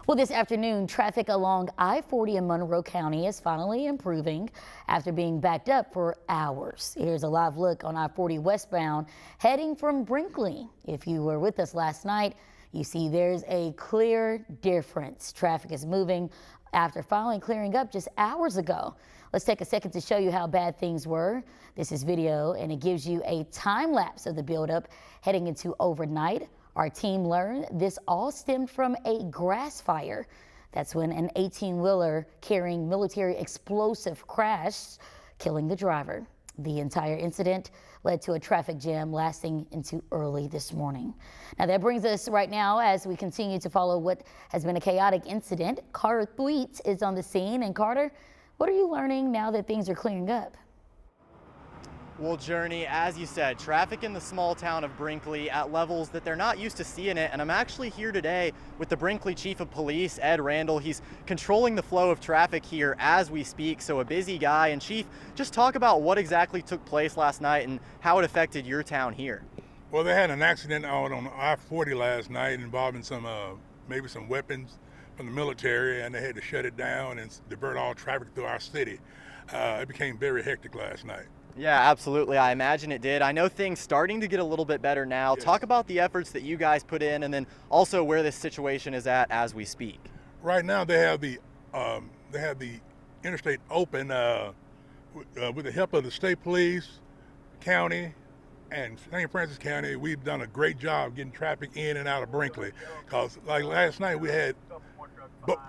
Well, this afternoon, traffic along I-40 in Monroe County is finally improving after being backed up for hours. Here's a live look on I-40 westbound heading from Brinkley. If you were with us last night, you see there's a clear difference. Traffic is moving after finally clearing up just hours ago. Let's take a second to show you how bad things were. This is video and it gives you a time lapse of the buildup heading into overnight. Our team learned this all stemmed from a grass fire. That's when an 18-wheeler carrying military explosive crashed, killing the driver. The entire incident led to a traffic jam lasting into early this morning. Now that brings us right now as we continue to follow what has been a chaotic incident. Carter Thweet is on the scene. And Carter, what are you learning now that things are clearing up? Well, Jurnee, as you said, traffic in the small town of Brinkley at levels that they're not used to seeing it. And I'm actually here today with the Brinkley Chief of Police, Ed Randall. He's controlling the flow of traffic here as we speak. So a busy guy. And Chief, just talk about what exactly took place last night and how it affected your town here. Well, they had an accident out on I-40 last night involving some maybe some weapons from the military, and they had to shut it down and divert all traffic through our city. It became very hectic last night. Yeah, absolutely. I imagine it did. I know things starting to get a little bit better now. Yes. Talk about the efforts that you guys put in, and then also where this situation is at as we speak. Right now, they have the interstate open with the help of the state police, county, and St. Francis County. We've done a great job getting traffic in and out of Brinkley. Because like last night, we had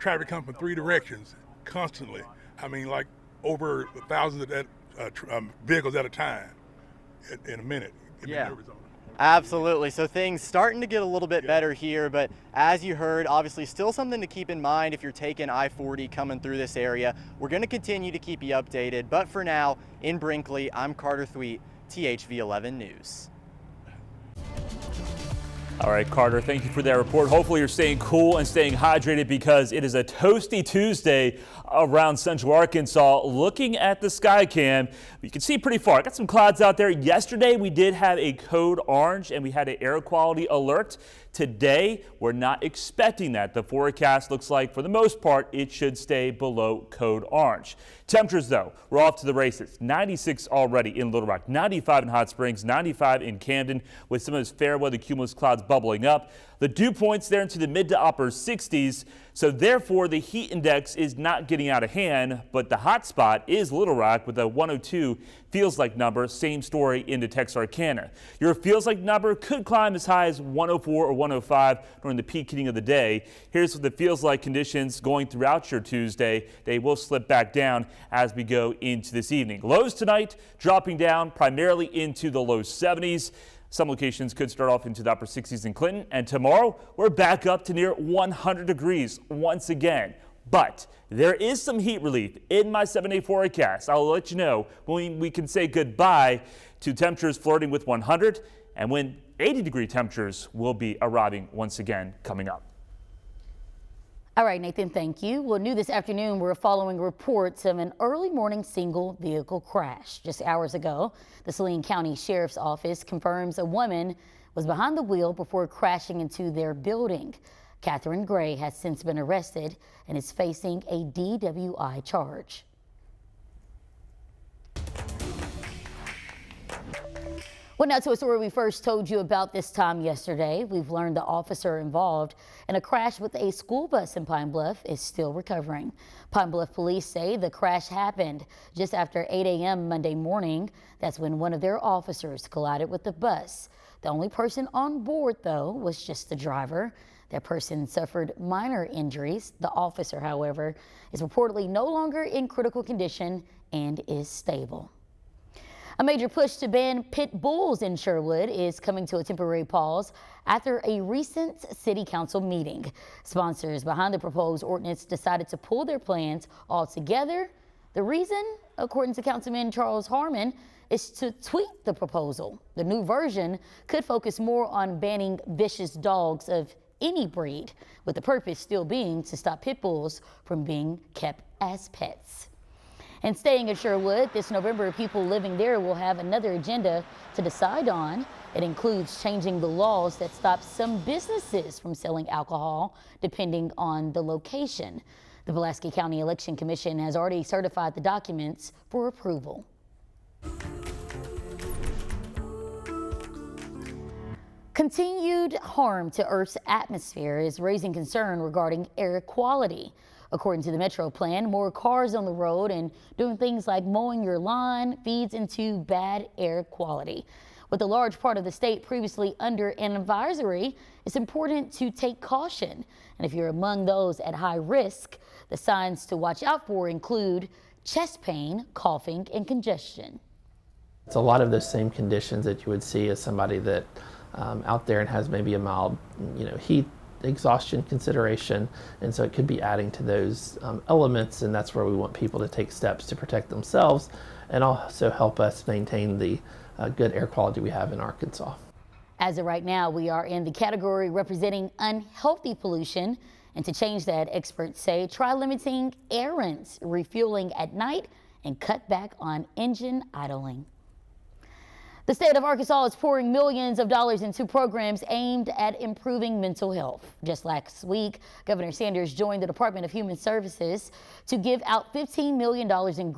traffic come from 3 directions constantly. I mean, like over thousands of vehicles at a time in a minute. Yeah, absolutely. So things starting to get a little bit better here, but as you heard, obviously still something to keep in mind if you're taking I-40 coming through this area. We're going to continue to keep you updated, but for now, in Brinkley, I'm Carter Thweet, THV 11 News. All right, Carter, thank you for that report. Hopefully you're staying cool and staying hydrated because it is a toasty Tuesday around central Arkansas. Looking at the sky cam, you can see pretty far. Got some clouds out there. Yesterday we did have a code orange and we had an air quality alert. Today we're not expecting that. The forecast looks like for the most part it should stay below code orange. Temperatures though, we're off to the races. 96 already in Little Rock, 95 in Hot Springs, 95 in Camden with some of those fair weather cumulus clouds bubbling up. The dew points there into the mid to upper 60s, so therefore the heat index is not getting out of hand, but the hot spot is Little Rock with a 102 feels like number. Same story into Texarkana. Your feels like number could climb as high as 104 or 105 during the peak heating of the day. Here's what the feels like conditions going throughout your Tuesday. They will slip back down as we go into this evening. Lows tonight dropping down primarily into the low 70s. Some locations could start off into the upper 60s in Clinton, and tomorrow we're back up to near 100 degrees once again. But there is some heat relief in my 7-day forecast. I'll let you know when we can say goodbye to temperatures flirting with 100 and when 80-degree temperatures will be arriving once again coming up. All right, Nathan, thank you. Well, new this afternoon, we're following reports of an early morning single vehicle crash. Just hours ago, the Saline County Sheriff's Office confirms a woman was behind the wheel before crashing into their building. Catherine Gray has since been arrested and is facing a DWI charge. Well, now to a story we first told you about this time yesterday. We've learned the officer involved in a crash with a school bus in Pine Bluff is still recovering. Pine Bluff police say the crash happened just after 8 a.m. Monday morning. That's when one of their officers collided with the bus. The only person on board, though, was just the driver. That person suffered minor injuries. The officer, however, is reportedly no longer in critical condition and is stable. A major push to ban pit bulls in Sherwood is coming to a temporary pause after a recent city council meeting. Sponsors behind the proposed ordinance decided to pull their plans altogether. The reason, according to Councilman Charles Harmon, is to tweak the proposal. The new version could focus more on banning vicious dogs of any breed, with the purpose still being to stop pit bulls from being kept as pets. And staying at Sherwood, this November, people living there will have another agenda to decide on. It includes changing the laws that stop some businesses from selling alcohol, depending on the location. The Pulaski County Election Commission has already certified the documents for approval. Continued harm to Earth's atmosphere is raising concern regarding air quality. According to the Metro Plan, more cars on the road and doing things like mowing your lawn feeds into bad air quality. With a large part of the state previously under an advisory, it's important to take caution. And if you're among those at high risk, the signs to watch out for include chest pain, coughing, and congestion. It's a lot of those same conditions that you would see as somebody that out there and has maybe a mild, heat exhaustion consideration, and so it could be adding to those elements, and that's where we want people to take steps to protect themselves and also help us maintain the good air quality we have in Arkansas. As of right now, we are in the category representing unhealthy pollution, and to change that, experts say try limiting errands, refueling at night, and cut back on engine idling. The state of Arkansas is pouring millions of dollars into programs aimed at improving mental health. Just last week, Governor Sanders joined the Department of Human Services to give out $15 million in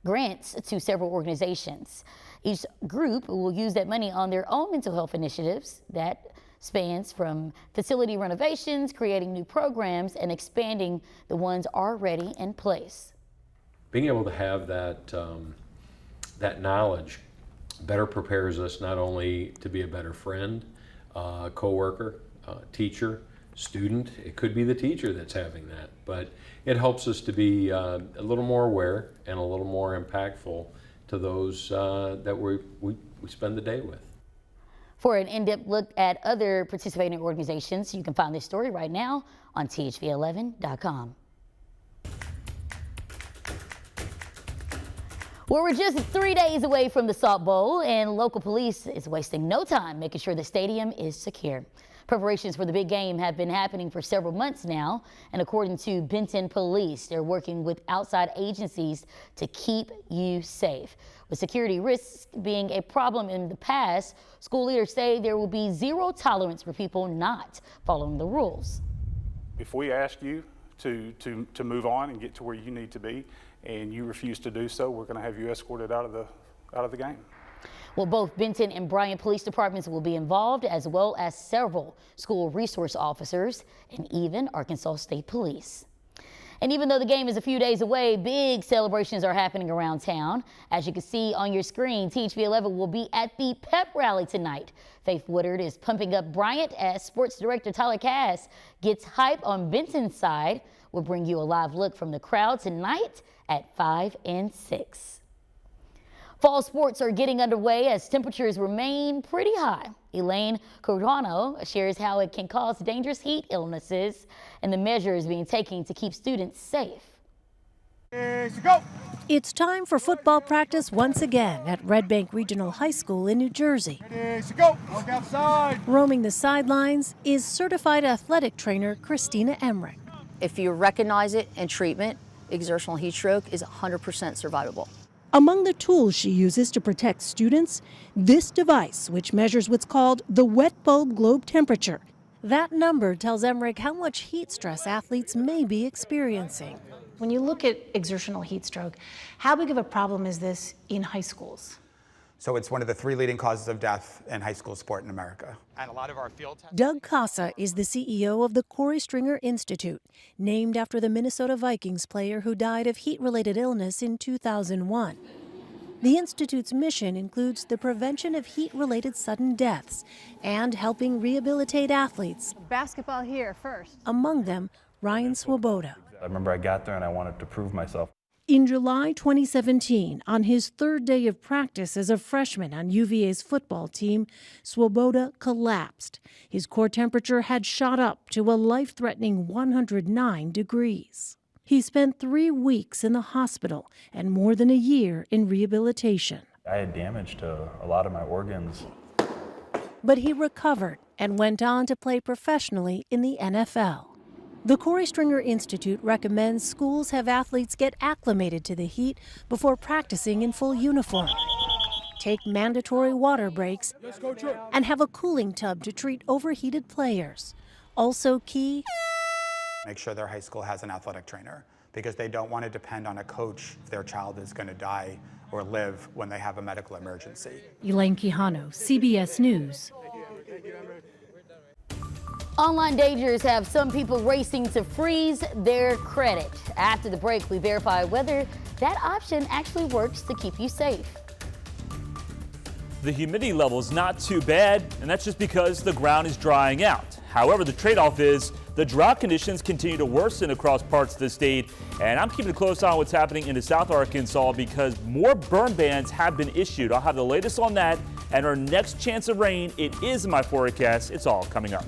grants to several organizations. Each group will use that money on their own mental health initiatives that spans from facility renovations, creating new programs, and expanding the ones already in place. Being able to have that, that knowledge better prepares us not only to be a better friend, coworker, teacher, student. It could be the teacher that's having that, but it helps us to be a little more aware and a little more impactful to those that we spend the day with. For an in-depth look at other participating organizations, you can find this story right now on THV11.com. Well, we're just 3 days away from the Salt Bowl, and local police is wasting no time making sure the stadium is secure. Preparations for the big game have been happening for several months now, and according to Benton Police, they're working with outside agencies to keep you safe. With security risks being a problem in the past, school leaders say there will be zero tolerance for people not following the rules. If we ask you to move on and get to where you need to be, and you refuse to do so, we're going to have you escorted out of the game. Well, both Benton and Bryan police departments will be involved, as well as several school resource officers and even Arkansas State Police. And even though the game is a few days away, big celebrations are happening around town. As you can see on your screen, THV11 will be at the pep rally tonight. Faith Woodard is pumping up Bryant as sports director Tyler Cass gets hype on Benton's side. We'll bring you a live look from the crowd tonight at 5 and 6. Fall sports are getting underway as temperatures remain pretty high. Elaine Cordano shares how it can cause dangerous heat illnesses and the measures being taken to keep students safe. It's time for football practice once again at Red Bank Regional High School in New Jersey. Work outside. Roaming the sidelines is certified athletic trainer Christina Emmerich. If you recognize it in treatment, exertional heat stroke is 100% survivable. Among the tools she uses to protect students, this device, which measures what's called the wet bulb globe temperature. That number tells Emmerich how much heat stress athletes may be experiencing. When you look at exertional heat stroke, how big of a problem is this in high schools? So it's one of the 3 leading causes of death in high school sport in America. And a lot of our field tests. Doug Casa is the CEO of the Corey Stringer Institute, named after the Minnesota Vikings player who died of heat-related illness in 2001. The Institute's mission includes the prevention of heat-related sudden deaths and helping rehabilitate athletes. Basketball here first. Among them, Ryan Swoboda. I remember I got there and I wanted to prove myself. In July 2017, on his 3rd day of practice as a freshman on UVA's football team, Swoboda collapsed. His core temperature had shot up to a life-threatening 109 degrees. He spent 3 weeks in the hospital and more than a year in rehabilitation. I had damage to a lot of my organs. But he recovered and went on to play professionally in the NFL. The Corey Stringer Institute recommends schools have athletes get acclimated to the heat before practicing in full uniform, take mandatory water breaks, and have a cooling tub to treat overheated players. Also key, Make sure their high school has an athletic trainer, because they don't want to depend on a coach if their child is going to die or live when they have a medical emergency. Elaine Quijano, CBS News. Online dangers have some people racing to freeze their credit. After the break, we verify whether that option actually works to keep you safe. The humidity level is not too bad, and that's just because the ground is drying out. However, the trade-off is the drought conditions continue to worsen across parts of the state, and I'm keeping a close eye on what's happening into South Arkansas because more burn bans have been issued. I'll have the latest on that and our next chance of rain. It is in my forecast. It's all coming up.